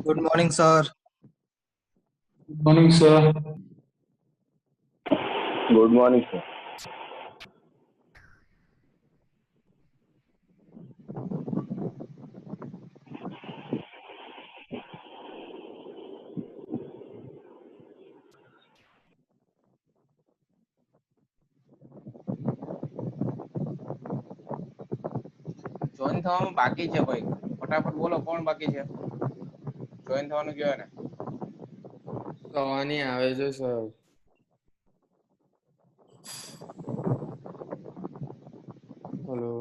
Good morning, sir. Good morning, sir. Good morning, sir. Join થવામાં બાકી છે ભાઈ, ફટાફટ બોલો કોણ બાકી છે? જોઈન થવાનું કહેવાય ને. સવાની આવે છે સર. हेलो।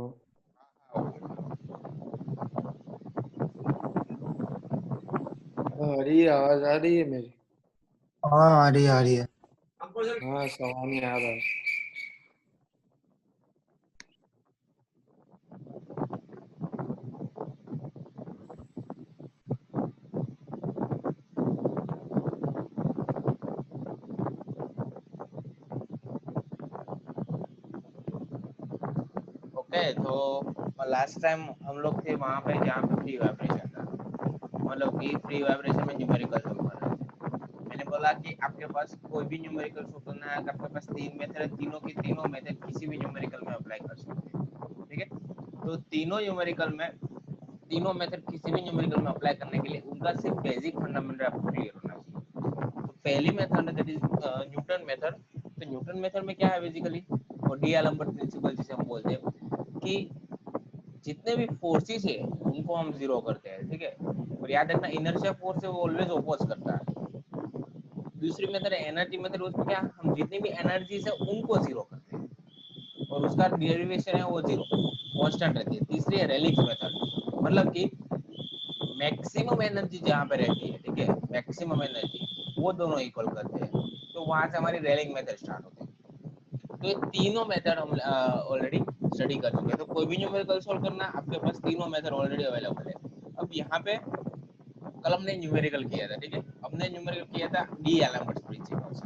आ रही है, आवाज आ रही है मेरी? हाँ, आ रही है, आ रही है। हाँ, सवानी आ रहा है। ओके, तो लास्ट टाइम हम लोग थे वहां पे जहाँ पे फ्री वाइब्रेशन था, मतलब कि फ्री वाइब्रेशन में न्यूमेरिकल सोल्व करना है। मैंने बोला कि आपके पास कोई भी न्यूमेरिकल सोल्व करना है, आपके पास तीन मेथड है, तीनों की तीनों मेथड किसी भी न्यूमेरिकल में अप्लाई कर सकते हैं। ठीक है, तो तीनों मेथड किसी भी न्यूमेरिकल में अप्लाई करने के लिए उनका सिर्फ बेसिक फंडामेंटल आपको क्लियर होना चाहिए। तो पहली मेथड है दैट इज न्यूटन मेथड। तो न्यूटन मेथड में क्या है बेसिकली, और डी एलम्बर्ट प्रिंसिपल जिसे हम बोलते हैं कि जितने भी फोर्सेस है उनको हम जीरो करते हैं। ठीक है, और याद रखना इनर्शिया फोर्स है वो ऑलवेज ऑपोज करता है। दूसरी मेथड है एनर्जी मेथड, उसमें क्या हम जितनी भी एनर्जीज है उनको जीरो करते हैं और उसका डेरिवेशन है वो जीरो कांस्टेंट रहती है। तीसरी है रेलिक्स मेथड, मतलब कि मैक्सिमम एनर्जी जहाँ पे रहती है, ठीक है, मैक्सिमम एनर्जी वो दोनों इक्वल करते हैं, तो वहां से हमारी रेलिंग मेथड स्टार्ट होती है। तो ये तीनों मेथड हम ऑलरेडी स्टडी कर चुके हैं। तो कोई भी न्यूमेरिकल सॉल्व करना आपके पास तीनों मेथड ऑलरेडी अवेलेबल है। अब यहाँ पे कल हमने न्यूमेरिकल किया था, ठीक है, हमने न्यूमेरिकल किया था डी एलम्बर्ट्स प्रिंसिपल से।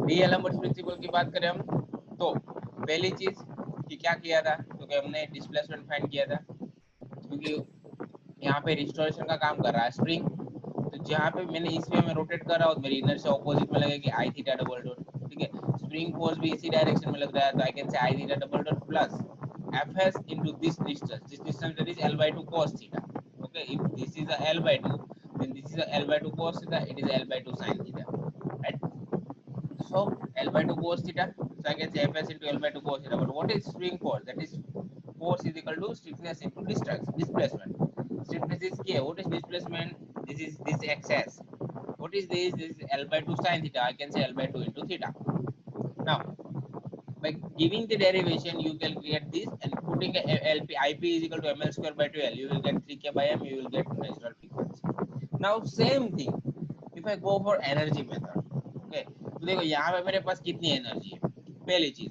डी एलम्बर्ट्स प्रिंसिपल की बात करें हम, तो पहली चीज कि क्या किया था, क्योंकि हमने डिस्प्लेसमेंट फाइंड किया था, क्योंकि यहाँ पे रिस्टोरेशन का काम कर रहा है स्प्रिंग। तो जहाँ पे मैंने इस वे में रोटेट कर रहा हूँ, मेरी इनर्शिया ऑपोजिट में लगेगी आई थीटा डबल डॉट। ठीक है, स्प्रिंग फोर्स भी इसी डायरेक्शन में लग रहा है, तो I can say I theta double dot plus F S into this distance that is L by 2 cos theta. Okay, if this is a l by 2 then this is a l by 2 cos theta, it is l by 2 sin theta, right? So l by 2 cos theta, so I can say fs into l by 2 cos theta. But what is spring force? That is force is equal to stiffness into displacement. Stiffness is k. What is displacement? This is this xs. What is this? This is l by 2 sin theta. I can say l by 2 into theta. Now by giving the derivation you can get this, and putting a lp ip is equal to ml square by 12, you will get 3k by m, you will get natural frequency. Now same thing if I go for energy method, okay, तो देखो यहाँ पे मेरे पास कितनी energy है। पहली चीज,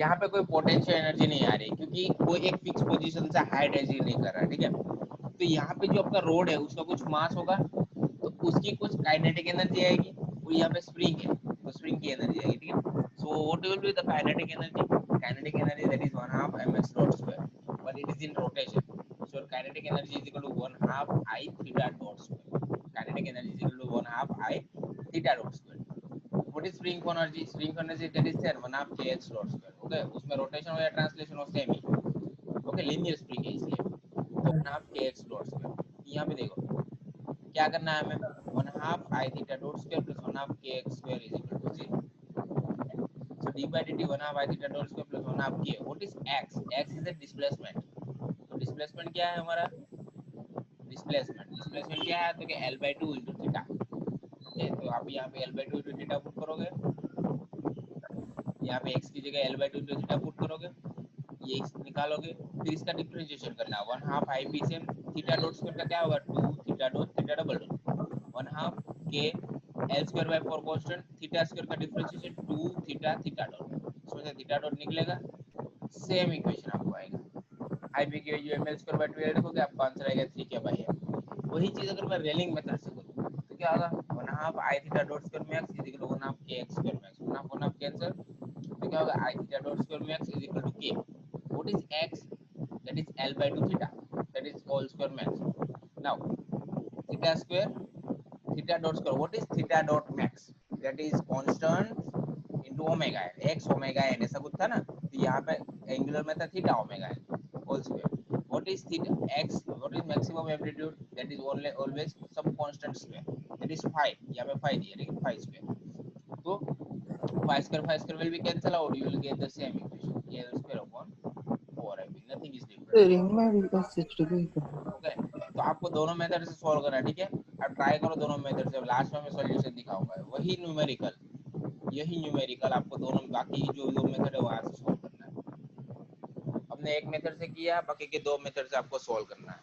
यहाँ पे कोई पोटेंशियल एनर्जी नहीं आ रही, क्योंकि कोई एक फिक्स पोजीशन से हाइट एनर्जी नहीं कर रहा है। ठीक है, तो यहाँ पे जो आपका रोड है उसका कुछ मास होगा, तो उसकी कुछ काइनेटिक एनर्जी आएगी, और यहाँ पे स्प्रिंग है तो स्प्रिंग की एनर्जी आएगी। ठीक है, so what will be the kinetic energy? Kinetic energy that is 1/2 ms dot square, but it is in rotation, so kinetic energy is equal to 1/2 I theta dot square. Kinetic energy is equal to 1/2 I theta dot square. What is spring energy? Spring energy that is there 1/2 kx dot square. Okay, उसमें rotation हो या translation हो same ही। Okay, linear spring है इसलिए, तो 1/2 kx dot square। यहाँ पे देखो क्या करना है हमें, 1/2 I theta dot square plus 1/2 kx square is equal to 0. So d by dt 1/2 I theta dot square plus 1/2 k. What is x? X is a displacement. तो डिस्प्लेसमेंट क्या है हमारा? डिस्प्लेसमेंट क्या है, तो कि l by 2 into theta। Okay, तो आप यहाँ पे l by 2 into theta put करोगे, यहाँ पे x की जगह l by 2 into theta put करोगे, ये x निकालोगे, फिर इसका डिफरेंशिएशन करना है 1/2 I p से थीटा डॉट स्क्वायर का क्या होगा 2 theta dot theta double dot 1/2 k l square by 4 constant theta square का डिफरेंशिएशन 2 थीटा थीटा डॉट, इसमें से थीटा डॉट निकलेगा, सेम इक्वेशन आपको आएगा। आई पी की value M L square by 12 रखोगे, आपका आंसर आएगा 3k बाय m। वही चीज अगर मैं रेलिंग मेथड से करूँ तो क्या होगा 1/2 I theta dot square max is equal to 1/2 kx square max, 1/2 cancel, तो क्या होगा I theta dot square max is equal to k. What is x? That is L by 2 theta. That is whole square max. theta square, theta dot square. What is theta dot max? That is constant into omega n, x omega n ऐसा कुछ था ना, तो यहाँ पे angular में था theta omega n whole square. What is theta x? What is maximum amplitude? That is only always some constant square. That is phi. यहाँ पे phi दिया, लेकिन phi square. तो phi square will be cancel out. You will get the same equation. A square upon 4ab. Nothing is different. Okay. तो आपको दोनों method से solve करना है, ठीक है. आप ट्राई करो दोनों मेथड से. लास्ट में मैं सॉल्यूशन दिखाऊंगा. वही न्यूमेरिकल, यही न्यूमेरिकल आपको दोनों बाकी जो दो मेथड है वहां से सॉल्व करना है. हमने एक मेथड से किया, बाकी के दो मेथड से आपको सॉल्व करना है.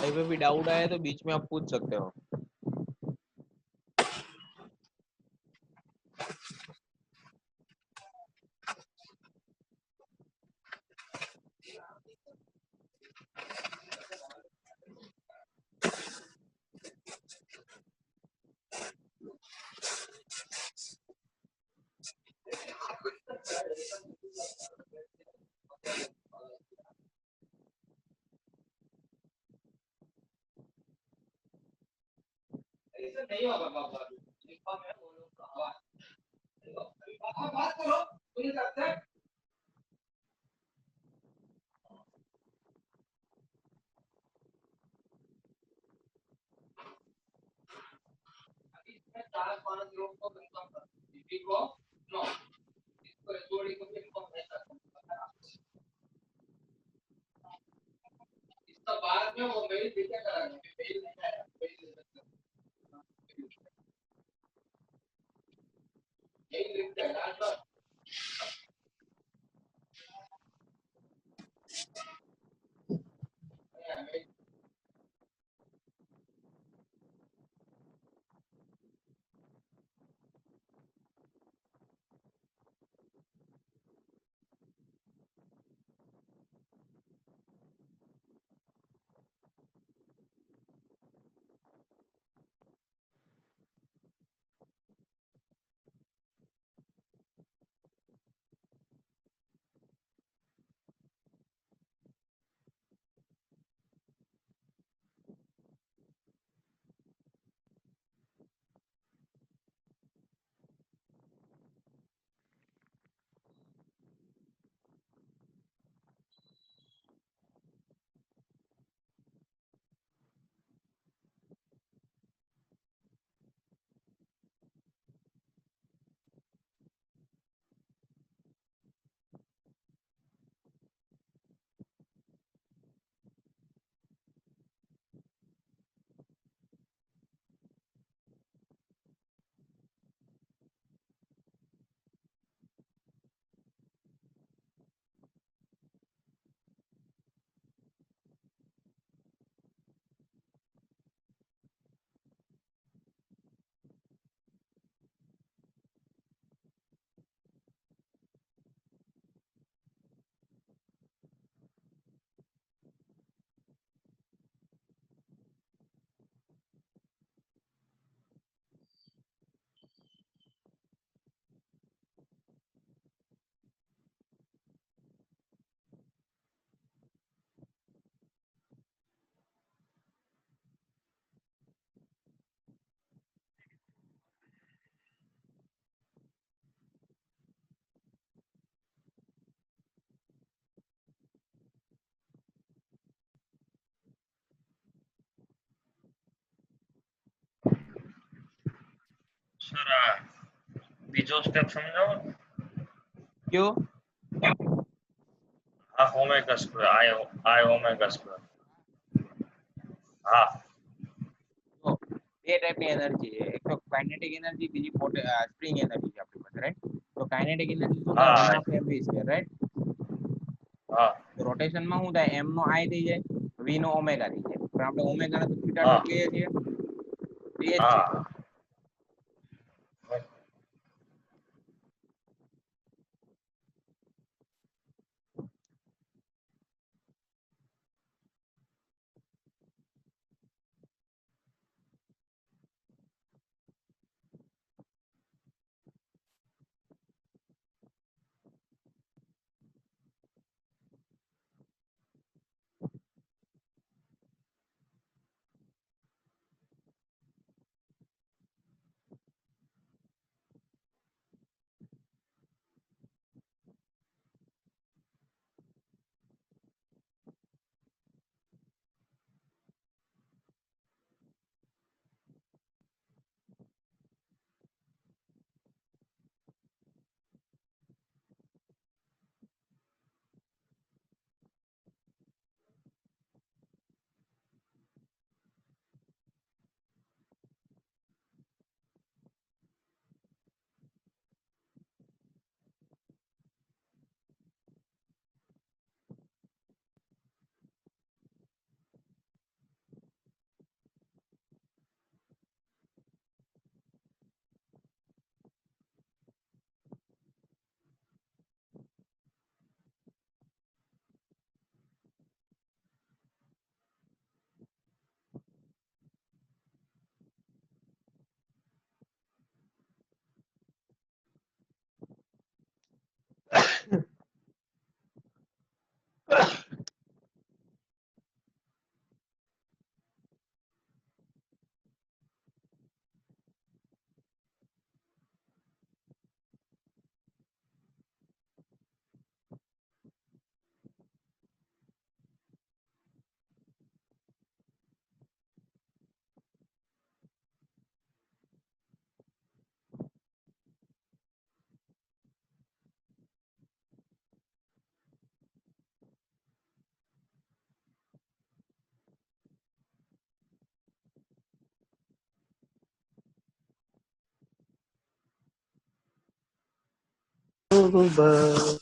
कहीं पे भी डाउट आए तो बीच में आप पूछ सकते हो. સર આ બીજો સ્ટેપ સમજાવો. क्यों? આ ઓમેગા સ્ક્વેર આઈ ઓમેગા સ્ક્વેર. હા तो બે ટાઈપની એનર્જી છે. એક તો કાઇનેટિક એનર્જી, બીજી સ્પ્રિંગ એનર્જી છે આપણી પાસે, રાઈટ. તો કાઇનેટિક એનર્જી શું થાય? 1 mv સ્ક્વેર, રાઈટ. હા તો રોટેશન માં શું થાય? m નો i થઈ જાય, v નો ઓમેગા થઈ જાય. પણ આપણે ઓમેગા ને થીટા ડોટ કહીએ છીએ, તો એ જ છે. હા बस।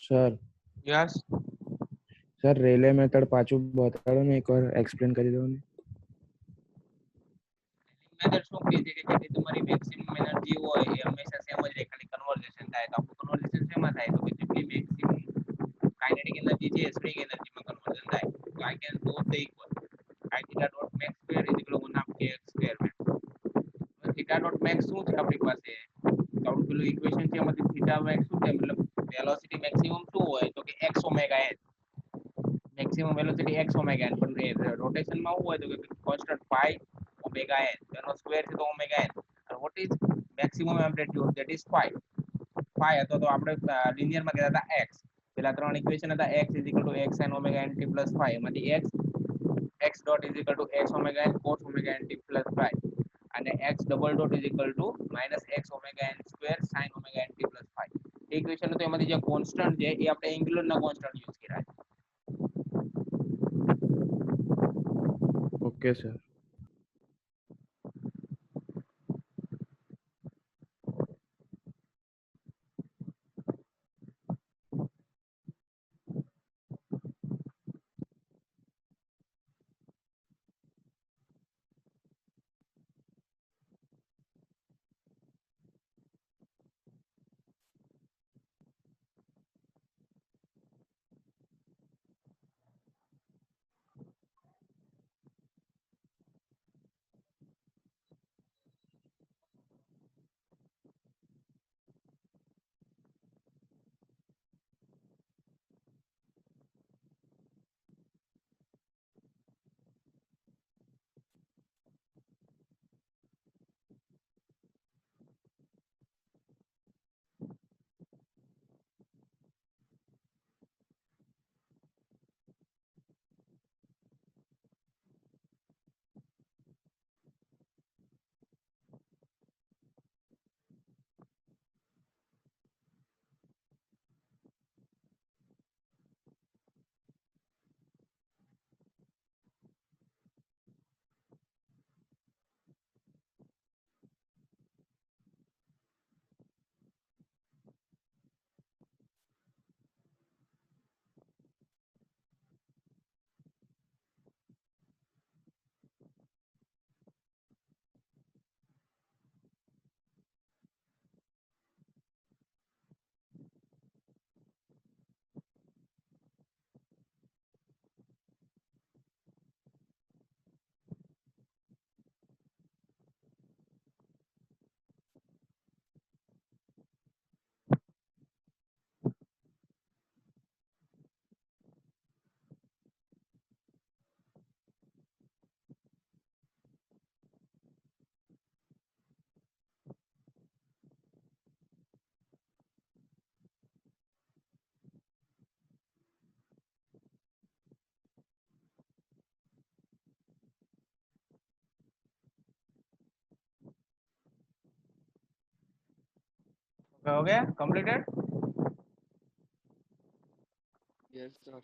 Sir yes sir Rayleigh method પાછું બતાડો ને એકવાર એક્સપ્લેન કરી દો ને મેથડ શું કહે છે કે જેથી તમારી મેક્સિમમ એનર્જી હોય એ હંમેશા સેમ જ રહે, ખાલી કન્વર્ઝેશન થાય. તો આપણું કન્વર્ઝેશન શેમાં થાય? તો કે જેટલી મેક્સિમમ કાઇનેટિક એનર્જી છે એ સ્પ્રિંગ એનર્જીમાં કન્વર્ઝન થાય. તો I can dot the equal I theta dot max square is equal to 1 half kx square max. હવે theta dot max શું છે આપણી પાસે? તો આપણું પેલું ઇક્વેશન છે એમાંથી theta max શું છે? મતલબ વેલોસિટી મેક્સિમમ શું હોય? તો કે x omega n. Maximum velocity x omega n, પણ રોટેશનમાં શું હોય? તો કે કોન્સ્ટન્ટ phi ઓમેગા n. તેનો સ્ક્વેર છે તો ઓમેગા n. અને what is maximum amplitude? That is phi. phi હતો તો આપણે લિનિયરમાં કહેતા હતા x. પેલા ત્રણ ઇક્વેશન હતા x x sin omega nt plus phi. એમાંથી x dot is equal to x omega n cos omega nt plus phi અને x double dot is equal to minus x omega n square sin omega nt plus phi. Equation તો એમાંથી જે constant છે એ આપણે એન્ગ્યુલરના constant use કર્યા છે. Okay sir हो गया कंप्लीटेड. Yes sir.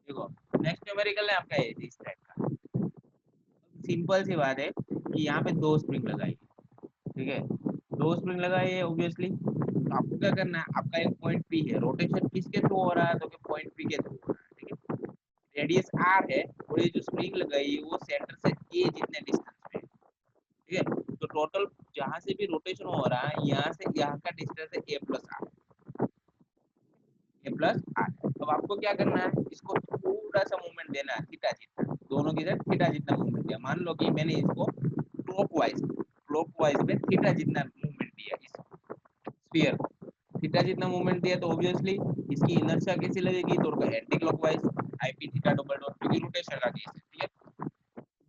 देखो नेक्स्ट न्यूमेरिकल है आपका ये इस टाइप का. सिंपल सी बात है कि यहाँ पे दो स्प्रिंग लगाई, ठीक है, दो स्प्रिंग लगाई है ऑब्वियसली. तो आपको क्या करना है? आपका एक पॉइंट पी है, रोटेशन किसके थ्रू हो रहा है? तो कि पॉइंट पी के थ्रू हो रहा है, ठीक है. रेडियस आर है और ये जो स्प्रिंग लगाई है वो सेंटर से ए जितने डिस्टेंस पे है, ठीक है. तो टोटल जहां से भी रोटेशन हो रहा है यहाँ से यहाँ का डिस्टेंस है a plus R, a plus R. अब आपको क्या करना है, इसको थोड़ा सा मूवमेंट देना है थीटा जितना, दोनों की तरफ थीटा जितना मूवमेंट दिया। मान लो कि मैंने इसको क्लॉकवाइज में थीटा जितना मूवमेंट दिया इस स्फीयर को, थीटा जितना मूवमेंट दिया तो ऑब्वियसली इसकी इनर्शिया कैसी लगेगी, तो anti clockwise IP theta double dot, क्योंकि रोटेशन का केस है। ठीक है,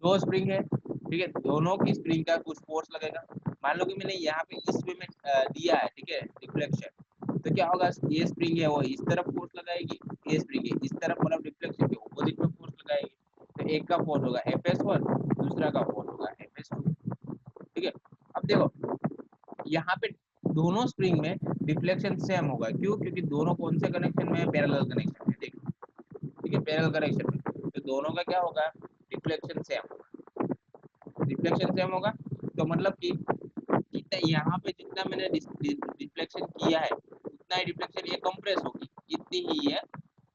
दो स्प्रिंग है, ठीक है, दोनों की स्प्रिंग का कुछ फोर्स लगेगा। मान लो कि मैंने यहाँ पे इस वे में दिया है, ठीक है, डिफ्लेक्शन, तो क्या होगा, ये स्प्रिंग है वो इस तरफ फोर्स लगाएगी, ये स्प्रिंग है इस तरफ, मतलब डिफ्लेक्शन के ऑपोजिट में फोर्स लगाएगी। तो एक का फोर्स होगा Fs1, दूसरा का फोर्स होगा Fs2। ठीक है, अब देखो यहाँ पे दोनों स्प्रिंग में डिफ्लेक्शन सेम होगा, क्यों, क्योंकि दोनों कौन से कनेक्शन में है, पैरेलल कनेक्शन में। देखो, ठीक है, पैरेलल कनेक्शन में, तो दोनों का क्या होगा, डिफ्लेक्शन सेम होगा, डिफ्लेक्शन सेम होगा। तो मतलब कि जितना यहाँ पे जितना मैंने डिफ्लेक्शन किया है उतना ही डिफ्लेक्शन ये कंप्रेस होगी, इतनी ही ये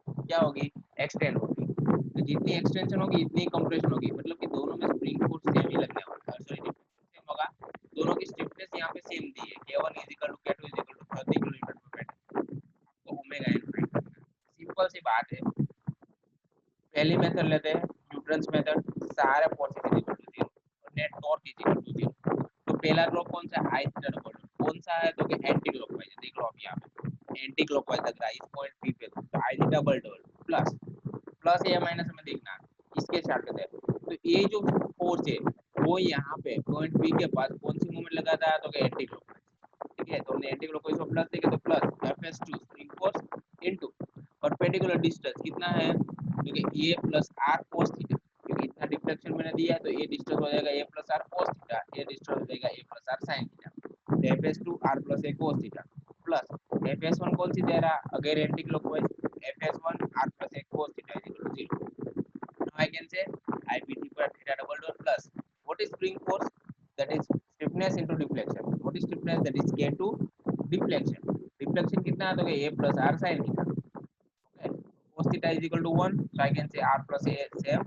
क्या होगी, एक्सटेंड होगी। तो जितनी एक्सटेंशन होगी इतनी कंप्रेशन होगी, मतलब कि दोनों में स्प्रिंग फोर्स सेम ही लगने वाला है, सॉरी डिफ्लेक्शन सेम होगा। दोनों की स्टिफनेस यहाँ पे सेम दी है, K1 K2 30 kN/m, तो ओमेगा n फाइंड करना है। सिंपल सी बात है। पहली मेथड लेते हैं न्यूटन्स मेथड, सारे फोर्स इज इक्वल टू 0 और net torque is equal to 0। तो पहला लॉ कौन सा, आई थीटा डबल डॉट, कौन सा है, तो कि एंटी क्लॉकवाइज है। देख लो आप यहाँ पे एंटी क्लॉकवाइज लग रहा है इस पॉइंट P पे, तो I theta double dot plus plus या माइनस हमें देखना है, इसके साथ है। तो ये जो फोर्स है वो यहाँ पे पॉइंट P के पास कौन सी मूवमेंट लगाता है, तो कि एंटी क्लॉकवाइज। ठीक है, तो हमने एंटी क्लॉकवाइज को प्लस देंगे तो plus Fs2 spring force into perpendicular distance कितना है, क्योंकि a plus R cos theta, क्योंकि इतना डिफ्लेक्शन मैंने दिया है तो ये डिस्टेंस हो जाएगा a plus R cos theta, ये डिस्टेंस हो जाएगा a plus R sine theta. तो Fs2 r plus a cos theta plus Fs1 कौन सी दे रहा है, अगर anti clockwise Fs1 r plus a cos theta is equal to 0। Now I can say ip theta double dot plus what is spring force, that is stiffness into deflection. What is stiffness, that is K2 deflection. Deflection कितना है, तो a plus r sin theta, okay, cos theta is equal to 1, so I can say r plus a same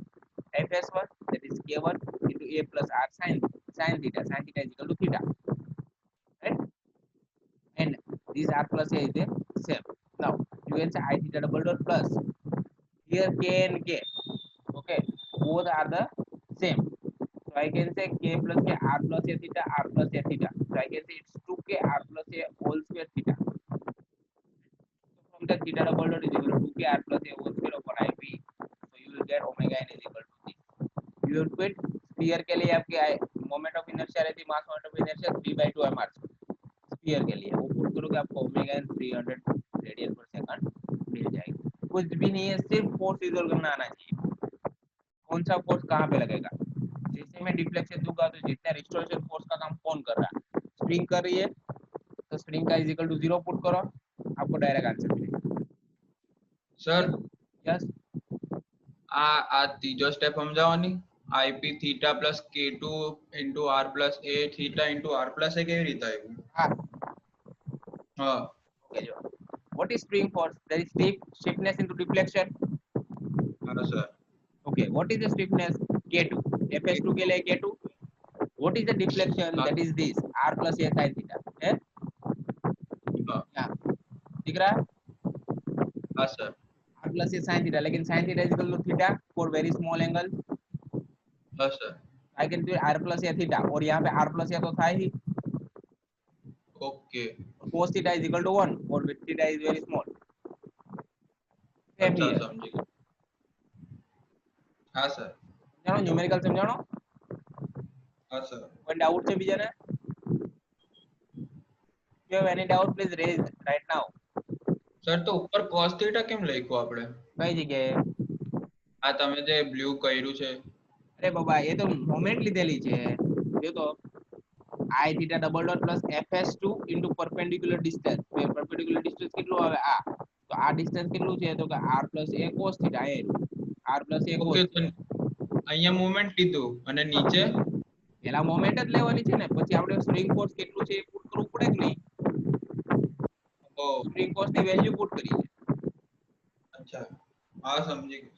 Fs1, that is K1 into a plus r sin theta is equal to theta, right, and this r plus a is the same. Now you can say I theta double dot plus here k and k, okay, both are the same, so I can say k plus k r plus a theta r plus a theta, so I can say it's 2k r plus a whole square theta. So from the theta double dot is equal to 2k r plus a whole square upon ip, so you will get omega n is equal to this. You will quit sphere के लिए आपके moment of inertia रहती है, मास moment of inertia 3/2 mr sphere के लिए, वो put करोगे आपको ओमेगा n 300 रेडियन पर सेकंड मिल जाएगी। कुछ भी नहीं है, सिर्फ फोर्स इधर करना आना चाहिए, कौन सा फोर्स कहाँ पे लगेगा। जैसे मैं डिफ्लेक्शन दूंगा तो जितना रिस्टोरेशन फोर्स का काम कौन कर रहा है, स्प्रिंग कर रही है, तो स्प्रिंग का इज इक्वल टू 0 पुट करो, आपको डायरेक्ट आंसर मिलेगा। सर यस, આ ત્રીજો સ્ટેપ સમજાવવાની, IP theta plus K2 into R plus A theta into R plus A કેવી રીતે આવ્યું? હા, હા ઓકે, જો what is spring force, there is stiffness into deflection. હા sir, Okay, what is the stiffness, K2, Fs2 के लिए K2, what is the deflection, that is this r plus a sin theta है, હા यहाँ दिख रहा है હા sir, r plus a sin theta, लेकिन sin theta is equal to theta for very small angle, હા sir, I can do r plus a theta, और यहाँ पे r plus a तो था ही, okay, cos theta is equal to 1 और with theta is very small, same અચ્છા here. સમજી ગયો, હા સર, समझानो न्यूमेरिकल समझानो, હા સર, कोई डाउट છે બીજાને? If you have any doubt please raise right now. Sir તો ઉપર cos theta કેમ લખ્યું આપણે? કઈ જગ્યાએ? આ તમે જે બ્લુ કર્યું છે, અરે બાબા એ તો મોમેન્ટ લીધેલી છે, જો તો I theta double dot plus Fs2 into perpendicular distance, perpendicular distance કેટલું આવે આ, તો આ ડિસ્ટન્સ કેટલું છે, તો કે r plus a cos theta, A r plus a cos okay, theta. તો અહીંયા મોમેન્ટ લીધું અને નીચે પેલા મોમેન્ટ જ લેવાની છે ને, પછી આપણે સ્પ્રિંગ ફોર્સ કેટલું છે એ પુટ કરવું પડે કે નહીં, ઓ સ્પ્રિંગ ફોર્સ ની વેલ્યુ પુટ કરી છે. અચ્છા, હા સમજી ગયો.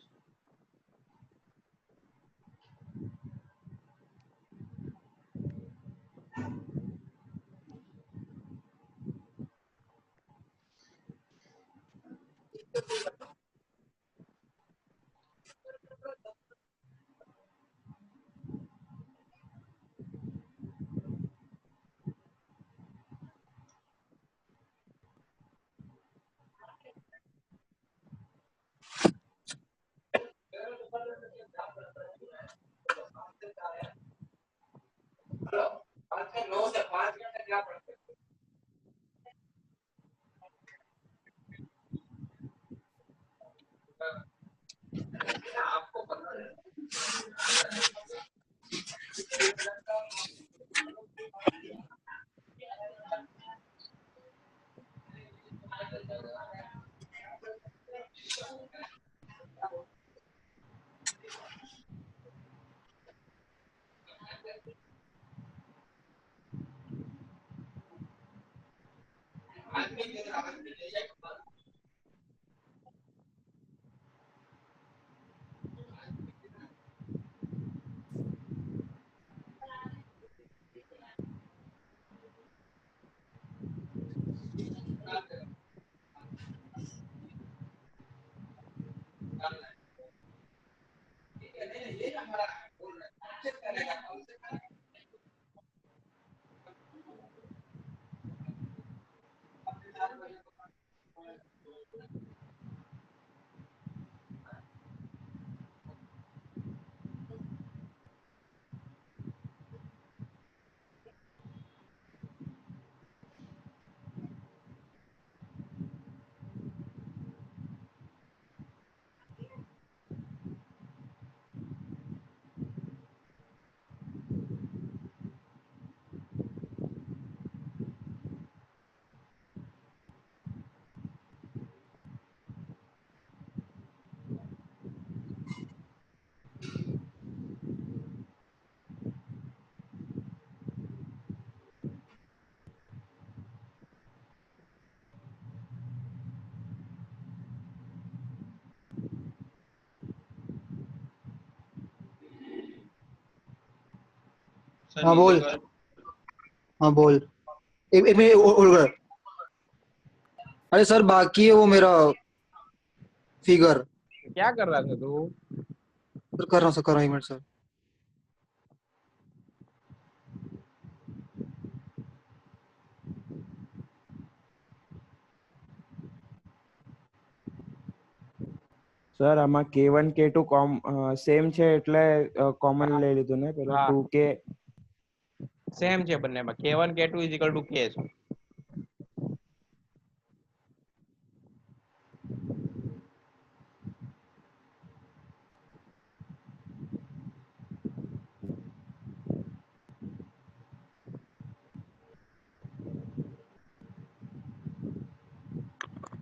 सर हाँ, बोल। नीचे हाँ बोल। एक मिनट होल्ड कर। अरे सर बाकी है वो मेरा फिगर। क्या कर रहा था तू? सर कर रहा हूँ सर, कर रहा हूँ, एक मिनट सर। સર આમાં K1 K2 સેમ છે એટલે કોમન લઈ લીધું ને પેલો હા. 2K. સેમ છે બંનેમાં. K1 K2 is equal to K છે.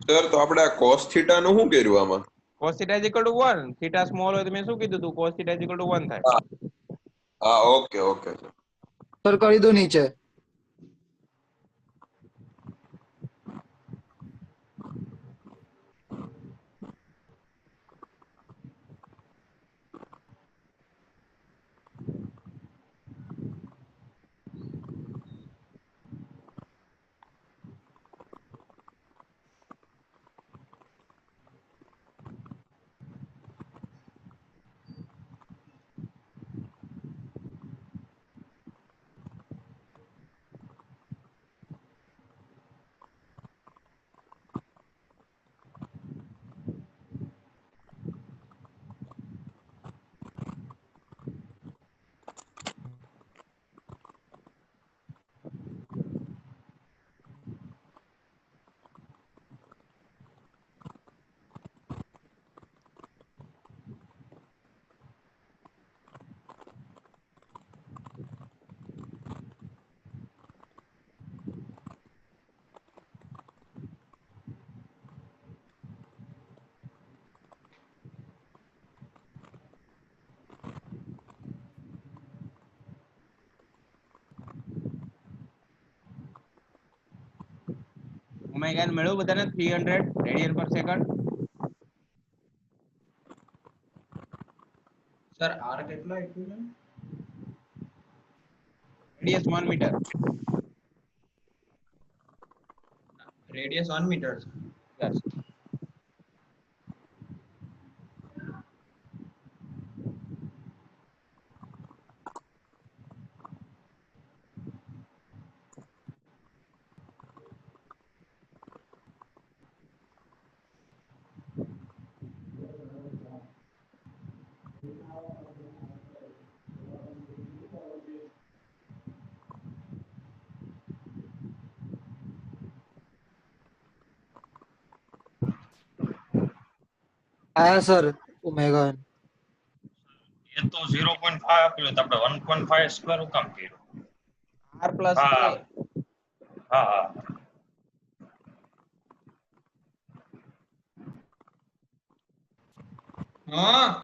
સર તો આપણે આ cos થીટા નું શું કર્યું આમાં? cos theta is equal to 1. theta small હોય તો મેં શું કીધું તું? cos theta is equal to 1 થાય. હા ઓકે ઓકે સર. सर कर ही दो नीचे। ઓમેગા મળ્યું બધાને 300 રેડિયન પર સેકન્ડ. સર આર કેટલો આપ્યું છે? Radius 1 metre. Radius 1 metre. Yes. आया सर ओमेगा n। એ તો 0.5 આપેલું તો આપણે 1.5 સ્ક્વેર હું કામ કર્યું? r પ્લસ હા a હા હા हाँ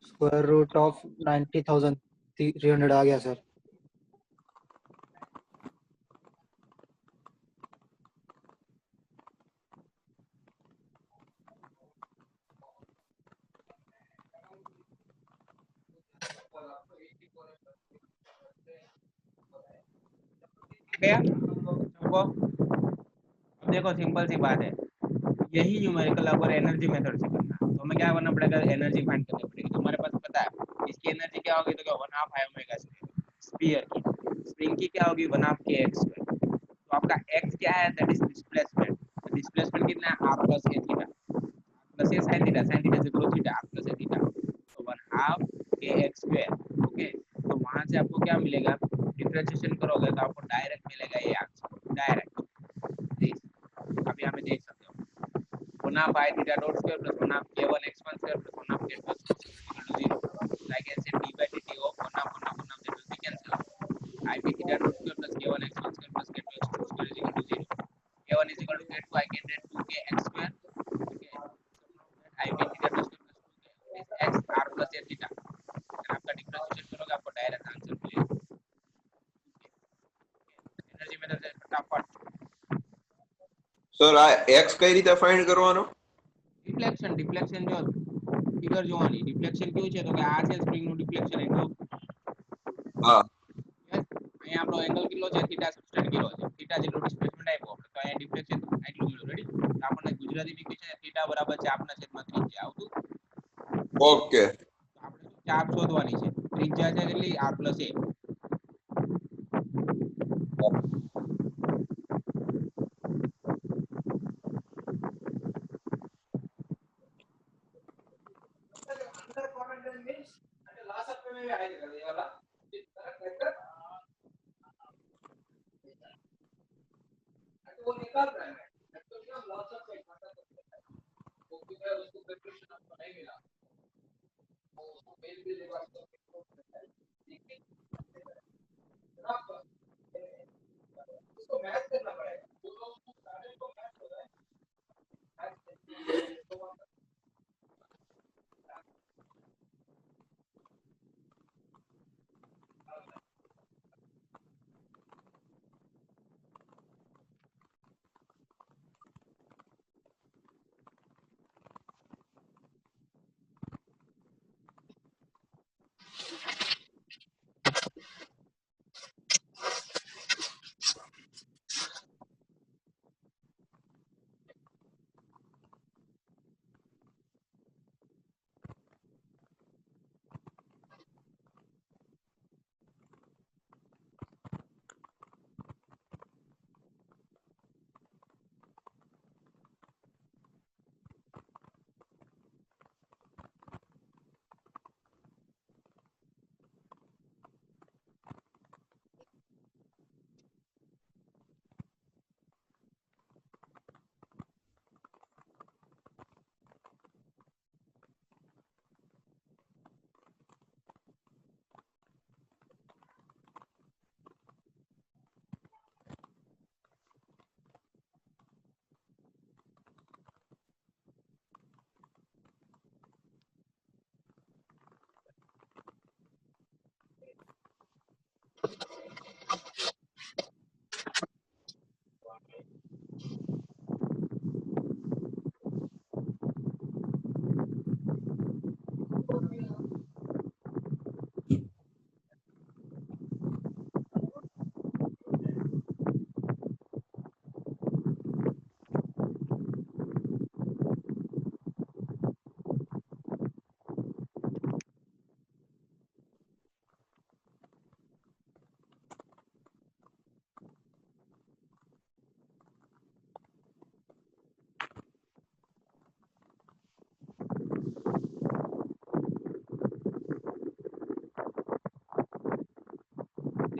स्क्वायर रूट ऑफ 90,300 आ गया सर। गया सबको? अब देखो सिंपल सी बात है, यही न्यूमेरिकल अगर एनर्जी मेथड से करना तो हमें क्या करना पड़ेगा, एनर्जी फाइंड करनी पड़ेगी। तो हमारे पास पता है इसकी एनर्जी क्या होगी, तो क्या 1/2 ओमेगा स्फीयर की, स्प्रिंग की क्या होगी 1/2 kx²। तो आपका x क्या है, दैट इज डिस्प्लेसमेंट। तो डिस्प्लेसमेंट कितना है r plus a theta, plus a sin theta से cos theta r plus a theta, तो 1/2 kx²। ओके, तो वहां से आपको क्या मिलेगा, डिफरेंशिएशन करोगे तो आपको डायरेक्ट मिलेगा ये आंसर डायरेक्ट। अभी हमें देख सकते हो 1/2 i theta dot square plus 1/2 k1 x1 square plus 1/2 k2 x2 square equal to 0। so I can say d by dt of 1/1 that will be cancel। ip theta dot square plus k1 x1 square plus k2 x2 square is equal to 0। k1 is equal to k2, I can get 2k x square। okay, so ip theta dot square plus 2k is x r plus a theta, and आपका differentiation करोगे आपको direct answer मिलेगा। Energy method से फटाफट sir આ x કઈ રીતે find કરવાનો? ડિફ્લેક્શન જો ફિગર જોવાની, ડિફ્લેક્શન કેવું છે તો કે આ છે સ્પ્રિંગ નું ડિફ્લેક્શન એંગલ। હા અહીંયા આપણો એંગલ કેટલો છે, થીટા સબસ્ટેન્ડ કેટલો છે, થીટા જેટલો ડિસ્પ્લેસમેન્ટ આપ્યો આપણે, તો અહીંયા ડિફ્લેક્શન આટલું મળ્યું। રેડી, તો આપણને ગુજરાતીમાં કીધું છે થીટા બરાબર છે આપના છેદમાં ત્રિજ્યા, આવતું ઓકે તો આપણે ચાપ શોધવાની છે, ત્રિજ્યા છે કેટલી r પ્લસ a।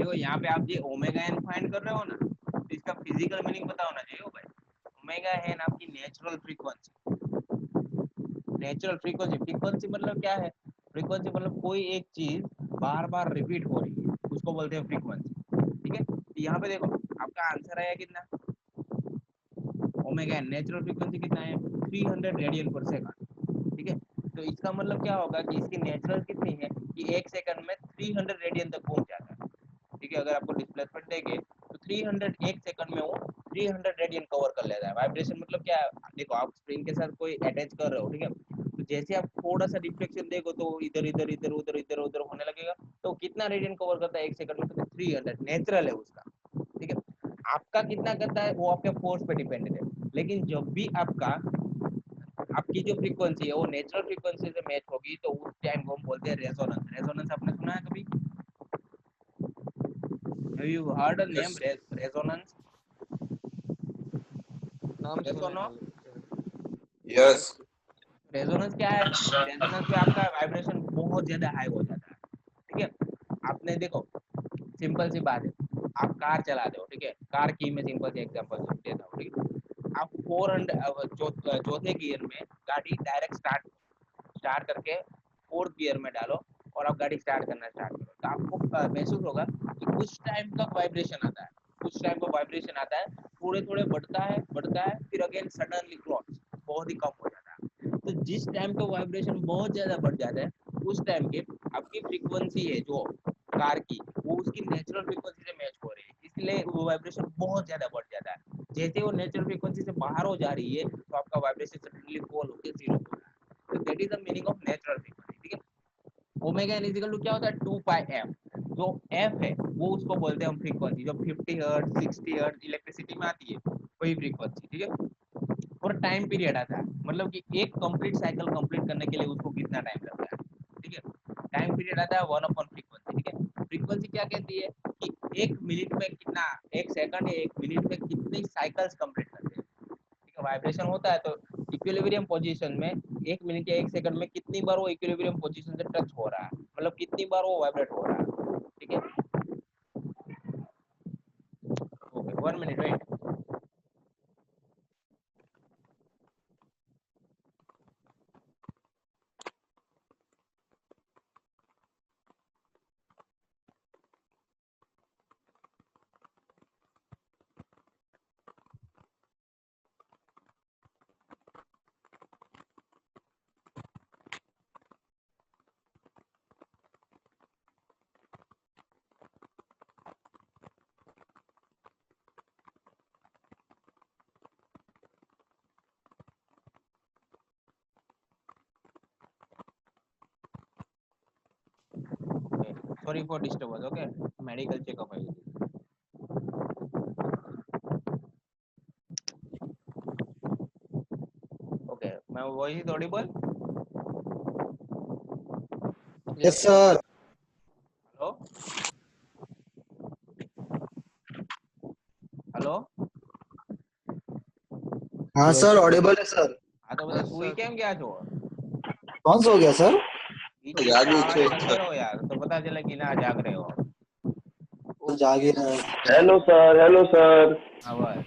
देखो यहाँ पे आप ये ओमेगा एन फाइंड कर रहे हो ना, तो इसका फिजिकल मीनिंग पता होना चाहिए हो भाई। ओमेगा एन आपकी natural frequency, natural frequency, frequency मतलब क्या है, फ्रीक्वेंसी मतलब कोई एक चीज बार बार रिपीट हो रही है, उसको बोलते हैं फ्रीक्वेंसी। ठीक है, तो यहाँ पे देखो आपका आंसर आया कितना, ओमेगा एन नेचुरल फ्रीक्वेंसी कितना है, 300 रेडियन पर सेकंड। ठीक है, तो इसका मतलब क्या होगा कि इसकी नेचुरल कितनी है कि एक सेकंड में 300 रेडियन तक पहुंच जाता है। ठीक है, अगर आपको डिस्प्लेसमेंट देंगे तो 300 एक सेकंड में वो 300 रेडियन कवर कर लेता है। वाइब्रेशन मतलब क्या है, देखो आप स्प्रिंग के साथ कोई अटैच कर रहे हो, ठीक है, तो जैसे आप थोड़ा सा डिफ्लेक्शन देखो तो इधर इधर इधर उधर इधर उधर होने लगेगा, तो कितना रेडियन कवर करता है एक सेकंड में, तो 300 नेचुरल है उसका। ठीक है, आपका कितना करता है वो आपके फोर्स पे डिपेंडेंट है, लेकिन जब भी आपकी जो फ्रीक्वेंसी है वो नेचुरल फ्रीक्वेंसी से मैच होगी तो उस टाइम को हम बोलते हैं रेजोनेंस। रेजोनेंस आपने सुना है कभी? Have you heard a name resonance? नाम Yes or सुना no? है। यस रेजोनेंस क्या है? रेजोनेंस में आपका वाइब्रेशन बहुत ज्यादा हाई हो जाता है। ठीक है, आपने देखो सिंपल सी बात है, आप कार चला रहे हो, ठीक है, कार की मैं सिंपल सी एग्जांपल देता हूँ। ठीक है, आप 400 चौथे गियर में गाड़ी डायरेक्ट स्टार्ट करके फोर्थ गियर में डालो और आप गाड़ी स्टार्ट करना स्टार्ट करो, तो आपको महसूस होगा कि कुछ टाइम तक वाइब्रेशन आता है, कुछ टाइम पर वाइब्रेशन आता है, थोड़े थोड़े बढ़ता है, फिर अगेन सडनली क्रॉस बहुत ही कम हो जाता है। तो जिस टाइम पे वाइब्रेशन बहुत ज्यादा बढ़ जाता है उस टाइम के आपकी फ्रीक्वेंसी है जो कार की, वो उसकी नेचुरल फ्रीक्वेंसी से मैच हो रही है, इसलिए वो वाइब्रेशन बहुत ज्यादा बढ़ जाता है। जैसे वो नेचुरल फ्रीक्वेंसी से बाहर हो जा रही है तो आपका वाइब्रेशन सडनली फॉल होकर जीरो हो रहा है। तो that is the meaning of natural frequency. ठीक है, ओमेगा एन इक्वल टू क्या होता है 2 पाई एफ, जो एफ है वो उसको बोलते हैं हम फ्रीक्वेंसी, जो 50 हर्ट्ज 60 हर्ट्ज इलेक्ट्रिसिटी में आती है वही फ्रीक्वेंसी। ठीक है, और टाइम पीरियड आता है, मतलब कि एक कंप्लीट साइकिल कंप्लीट करने के लिए उसको कितना टाइम लगता है। ठीक है, टाइम पीरियड आता है 1 फ्रीक्वेंसी। ठीक है, फ्रीक्वेंसी क्या कहती है कि एक मिनट में कितना, एक सेकंड या एक मिनट में कितनी साइकिल्स कंप्लीट करते हैं। ठीक है, वाइब्रेशन होता है तो इक्विलिब्रियम पोजीशन में एक मिनट या एक सेकंड में कितनी बार वो इक्विलिब्रियम पोजीशन से टच हो रहा है, मतलब कितनी बार वो वाइब्रेट हो रहा है। ठीक है, okay 1 minute wait. Sorry for disturbance, okay, medical checkup है। Okay, my voice is audible? Yes sir. Hello hello, हाँ सर ऑडिबल है सर। हाँ तो बता तू ही કેમ ગયા છો? कौन सा हो गया सर? बीच में जागरूक आवाज છે करते रहो यार, तो पता चले कि ना जाग रहे हो। जागे रहे। Hello sir, hello sir. आवाज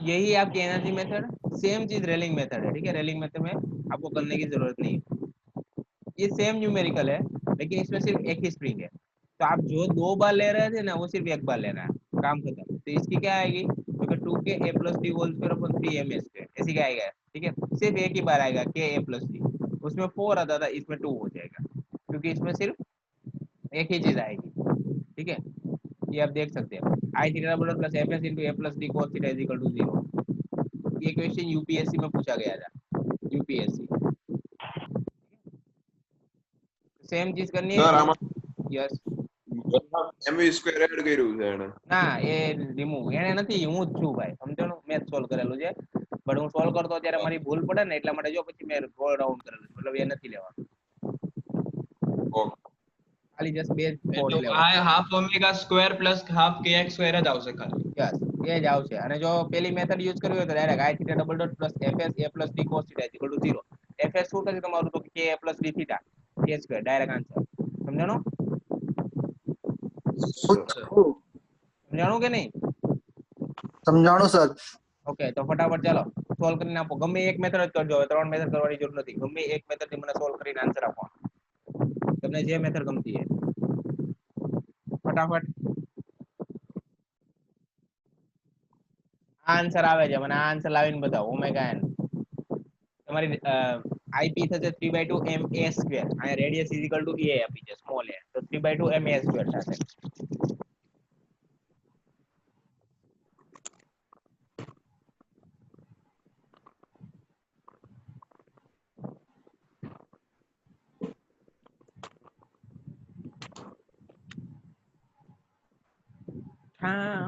यही आपकी एनर्जी मेथड, सेम चीज रेलिंग मेथड है। ठीक है, रेलिंग मेथड में आपको करने की जरूरत नहीं है, ये सेम न्यूमेरिकल है, लेकिन इसमें सिर्फ एक ही स्प्रिंग है। तो आप जो 2 बार ले रहे थे ना वो सिर्फ 1 बार लेना है, काम खत्म। तो इसकी क्या आएगी, क्योंकि 2k a plus d whole square अपन 3m स्क्वायर ऐसी क्या आएगा। ठीक है, सिर्फ एक ही बार आएगा k a plus d, उसमें 4 आता था, इसमें 2 हो जाएगा, क्योंकि इसमें सिर्फ एक ही चीज आएगी। ठीक है, ये आप देख सकते हैं, i theta double plus fs into a plus d cos theta is equal to 0। ये क्वेश्चन यूपीएससी में पूछा गया था, यूपीएससी। सेम चीज करनी સર है। આમાં यस, mv સ્ક્વેર એડ કર્યું છે એને ના એ રિમૂવ એને નથી, હું જ છું ભાઈ, સમજો ને, મેં સોલ્વ કરેલું છે, બટ હું સોલ્વ કરતો ત્યારે મારી ભૂલ પડે ને એટલા માટે જો પછી મેં રોલ ડાઉન કરેલું, મતલબ એ નથી લેવાનું, ઓકે ખાલી જસ્ટ બે એ કોડ તો લેવાનું। આ half omega square plus half kx square જ આવશે ખાલી। યસ, એ જ આવશે। અને જો પેલી મેથડ યુઝ કરવી હોય તો direct i theta double dot plus fs a plus d cos theta equal to 0। fs શું થશે તમારું, તો k a plus d theta, a square direct answer समझानो समझानो કે નહીં સમજાણું સર. ઓકે તો ફટાફટ ચાલો સોલ્વ કરીને આપો ગમે એક મેથડ જ કરજો હવે ત્રણ મેથડ કરવાની જરૂર નથી ગમે એક મેથડ થી મને સોલ્વ કરીને આન્સર આપો તમને જે મેથડ ગમતી है ફટાફટ આ આન્સર આવે છે મને આ આન્સર લાવીને બતાવો ઓમેગા n તમારી આઈપી થશે 3/2 ma સ્ક્વેર અને radius is equal to a આપી છે સ્મોલ a તો 3/2 ma સ્ક્વેર થશે હા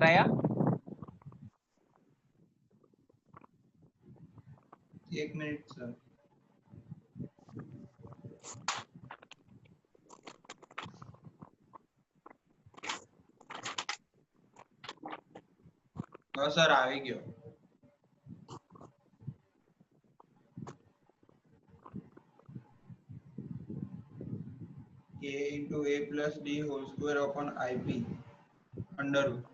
આયા एक मिनट सर सर આવી ગયો a into a plus d whole square upon ip under root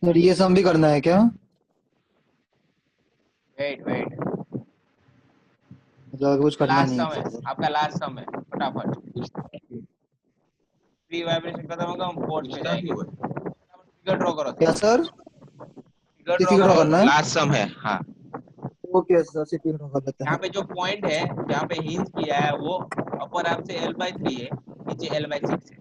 sir ये सम भी करना है क्या? वेट वेट मतलब कुछ करना लास्ट नहीं सम है है सर. आपका लास्ट सम है फटाफट प्री वाइब्रेशन खत्म होगा हम फोर्थ पे पूछता जाएंगे क्यों है फिगर ड्रॉ करो क्या sir? Figure draw CP draw करो करना है? लास्ट सम है हाँ ओके सर, सीपी ड्रॉ कर लेते यहाँ हैं. पे जो पॉइंट है जहाँ पे हिंज किया है वो अपर आर्म से L/3 है नीचे L/6 है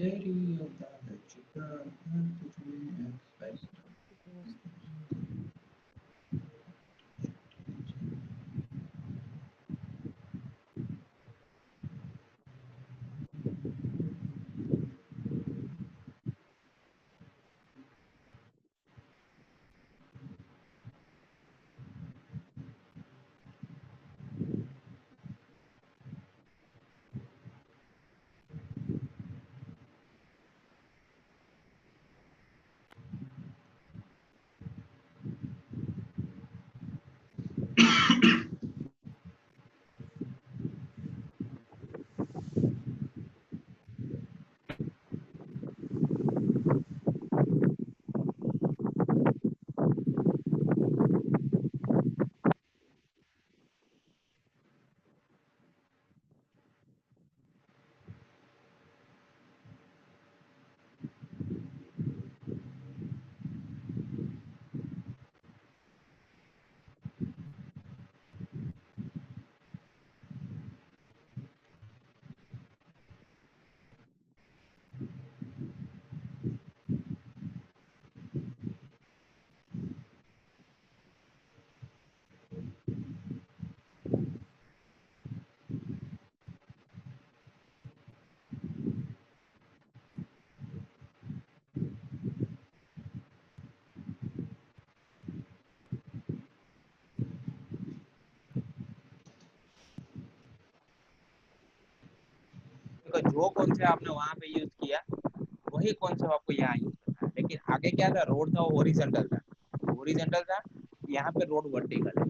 तेरी अदा है चिता है तुझमें एक्सपेक्ट जो कॉन्सेप्ट आपने वहां पे यूज किया वही कॉन्सेप्ट आपको यहाँ यूज करना है। लेकिन आगे क्या था, रोड था वो हॉरिजॉन्टल था, यहाँ पे रोड वर्टिकल है।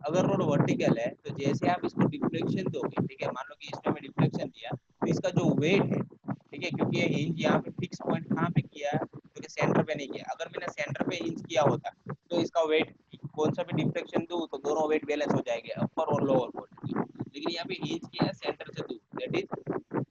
अगर रोड वर्टिकल है तो जैसे आप इसको डिफ्लेक्शन दोगे, ठीक है, मान लो कि इसमें मैं डिफ्लेक्शन दिया तो इसका जो वेट है, ठीक है, क्योंकि ये हिंज यहाँ पे फिक्स पॉइंट कहाँ पे किया है, क्योंकि सेंटर पे नहीं किया। अगर मैंने सेंटर पे हिंज किया होता तो इसका वेट कौन सा भी डिफ्लेक्शन दूं तो दोनों वेट बैलेंस हो जाएंगे, अपर और लोअर बोर्ड। लेकिन यहाँ पे हिंज किया सेंटर से दूर, that is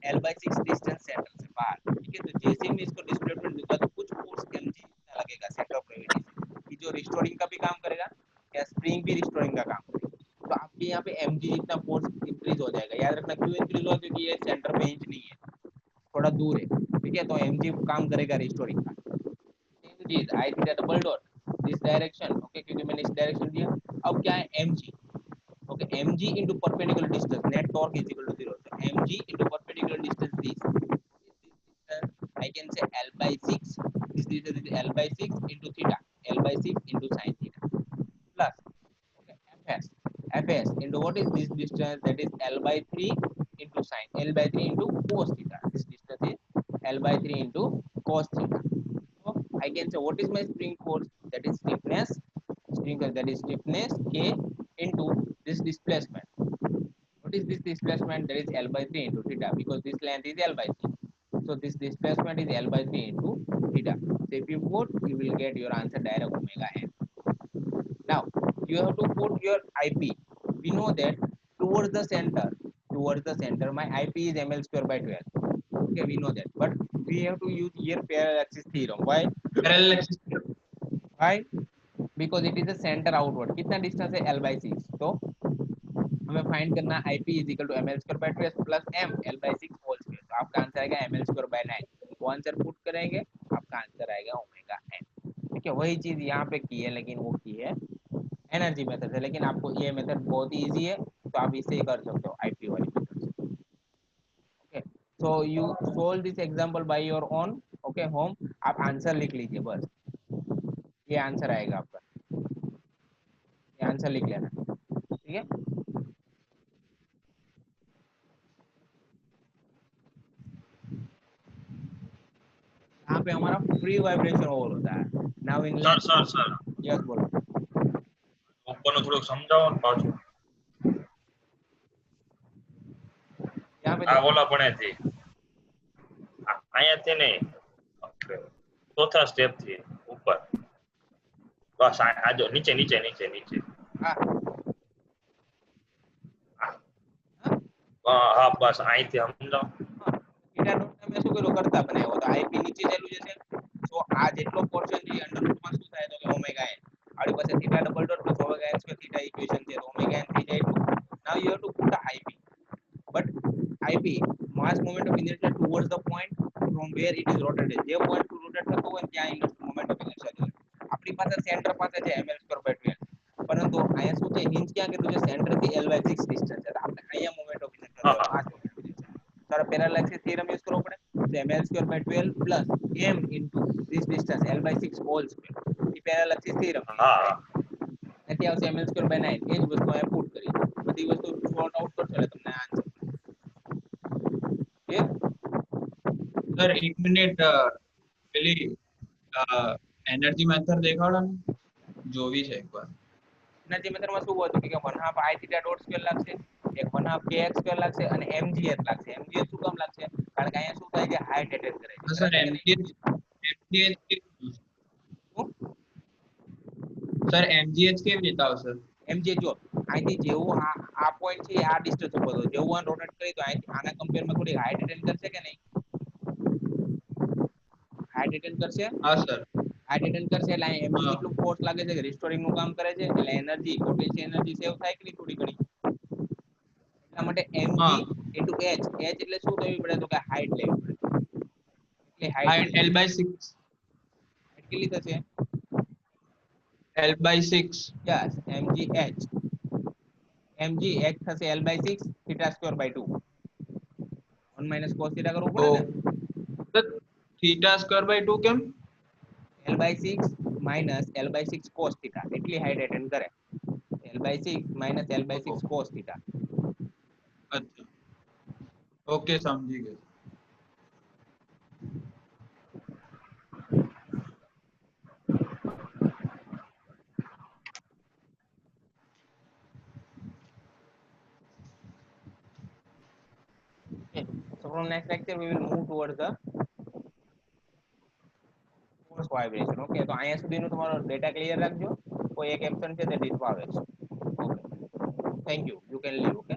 L/6 distance centre से बाहर, ठीक है। तो जैसे मैं इसको डिस्प्लेसमेंट दूंगा तो कुछ फोर्स mg लगेगा सेंटर ऑफ ग्रेविटी से, कि जो रिस्टोरिंग का भी काम करेगा या स्प्रिंग भी रिस्टोरिंग का काम करेगा। तो आपके यहाँ पे mg जितना फोर्स इंक्रीज हो जाएगा। याद रखना क्यों इंक्रीज होगा, क्योंकि ये सेंटर पे हिंज नहीं है, थोड़ा दूर है, ठीक है। तो mg काम करेगा रिस्टोरिंग का। चीज I theta double dot this direction, okay, क्योंकि मैंने इस डायरेक्शन दिया। अब क्या है mg, okay, mg into perpendicular distance, net torque is equal to 0. So mg into perpendicular distance this I can say L/6, this distance is L/6 into theta, L/6 into sin theta, plus, okay, fs into what is this distance, that is L/3 into sin, L/3 into cos theta, this distance is L/3 into cos theta. So I can say what is my spring force, that is stiffness, that is stiffness K into this displacement. What is this displacement, that is L/3 into theta, because this length is L/3. So this displacement is L/3 into theta. So if you put, you will get your answer direct omega n. Now you have to put your IP. We know that towards the center my IP is ml square by 12. Okay, we know that, but we have to use here parallel axis theorem. Why? Parallel axis Why? Because it is a center outward. कितना distance है L/6, तो हमें find करना IP is equal to ml square by 12 plus m L/6 whole square. तो आपका answer आएगा ml square by 9। वो answer put करेंगे, आपका आंसर आएगा ओमेगा n। ठीक है, वही चीज यहाँ पे की है, लेकिन वो की है एनर्जी मेथड से। लेकिन आपको ये मेथड बहुत ही इजी है, तो आप इससे ही कर सकते हो IP वाली मेथड से। Okay, so you solve this example by your own, okay, home. आप आंसर लिख लीजिए, बस ये आंसर आएगा आपका, ये आंसर लिख लेना, ठीक है। यहाँ पे हमारा फ्री वाइब्रेशन ओवर होता है। नाउ इन સર यस, बोलो। ઉપરનું થોડુંક સમજાવો ને પાછું यहाँ पे આ ઓલા પણ છે અહીંયા થી નહીં ચોથા સ્ટેપ થી ઉપર બસ આ જો નીચે નીચે નીચે નીચે हाँ, હા બસ અહીંથી સમજાવો थीटा डॉट ने मैं શું કર્યું, કરતા બનાવ્યો તો આઈપી નીચે ચાલ્યું જશે। તો આ જેટલો પોર્શન છે અંડર રૂટમાં શું થાય, તો કે ઓમેગા n, આપણી પાસે theta double dot plus omega n square theta equation છે, તો ઓમેગા n થઈ જાય એટલું। Now you have to put IP, but IP mass moment of inertia towards the point from where it is rotated. જે point to rotate થતો હોય ત્યાં inertia moment of inertia જોઈએ। આપણી પાસે સેન્ટર પાસે છે ml સ્ક્વેર બાય 12, પરંતુ અહીંયા શું છે, હિંજ ક્યાં કેટલું છે, સેન્ટર થી L/6 ડિસ્ટન્સ છે, તો આપણે અહીંયા moment of inertia mass moment of inertia તારા પેરેલલ એક્સિસ થિયરમ યુઝ કરવો પડે। तो ml square by 12 plus m into this distance L/6 whole square, ये पैरेलल एक्सिस थ्योरम હા નથી આવશે ml square by 9। એ જ વસ્તુ અહીંયા પુટ કરી, બધી વસ્તુ સોર્ટ આઉટ કરશો એટલે તમને આન્સર ક્લિયર। સર એક મિનિટ પેલી એનર્જી મેથડ દેખાડો ને, જોવી છે એકવાર। એનર્જી મેથડમાં શું હતું કે 1/2 I theta dot square લાગશે, એક 1/2 kx square લાગશે અને mgh લાગશે। mgh શું કામ લાગશે, કારણ કે અહીંયા શું થાય છે, હાઈટ એટેચ કરે છે। સર mgh સર mgh કેવી રીતે આવશે? mgh જો અહીંથી જેવું આ પોઈન્ટ છે આ ડિસ્ટન્સ ઉપર તો જેવું આ રોટેટ કરી તો અહીંથી આના કમ્પેરમાં થોડી હાઈટ એટેચ કરશે કે નહીં, હાઈટ એટેચ કરશે। હા સર, હાઈટ એટેચ કરશે એટલે અહીં mg કેટલું ફોર્સ લાગે છે કે રિસ્ટોરિંગ નું કામ કરે છે, એટલે એનર્જી પોટેન્શિયલ એનર્જી સેવ થાય કે નહીં થોડી ઘણી। એટલા માટે mg હા। into h, h એટલે શું થવી પડે, તો કે હાઈટ લેવી પડે। એટલે હાઈટ હાઈટ L/6, કેટલી થશે, L/6 યસ mgh, mgh થશે L/6 theta square by 2, 1 minus cos theta કરવું તો પડે ને। થીટા સ્ક્વેર બાય 2 કેમ? L/6 minus L/6 cos theta એટલી હાઈટ એટેન્ડ કરે, L/6 minus L/6 cos theta। અચ્છા, ઓકે, સમજી ગયો। from next lecture we will move towards the force vibration. Okay, તો અહીંયા સુધીનું તમારો ડેટા ક્લિયર રાખજો. કોઈ એક એબ્સન્ટ છે તે ડિસ્પાવેશ. Okay, thank you, you can leave. Okay.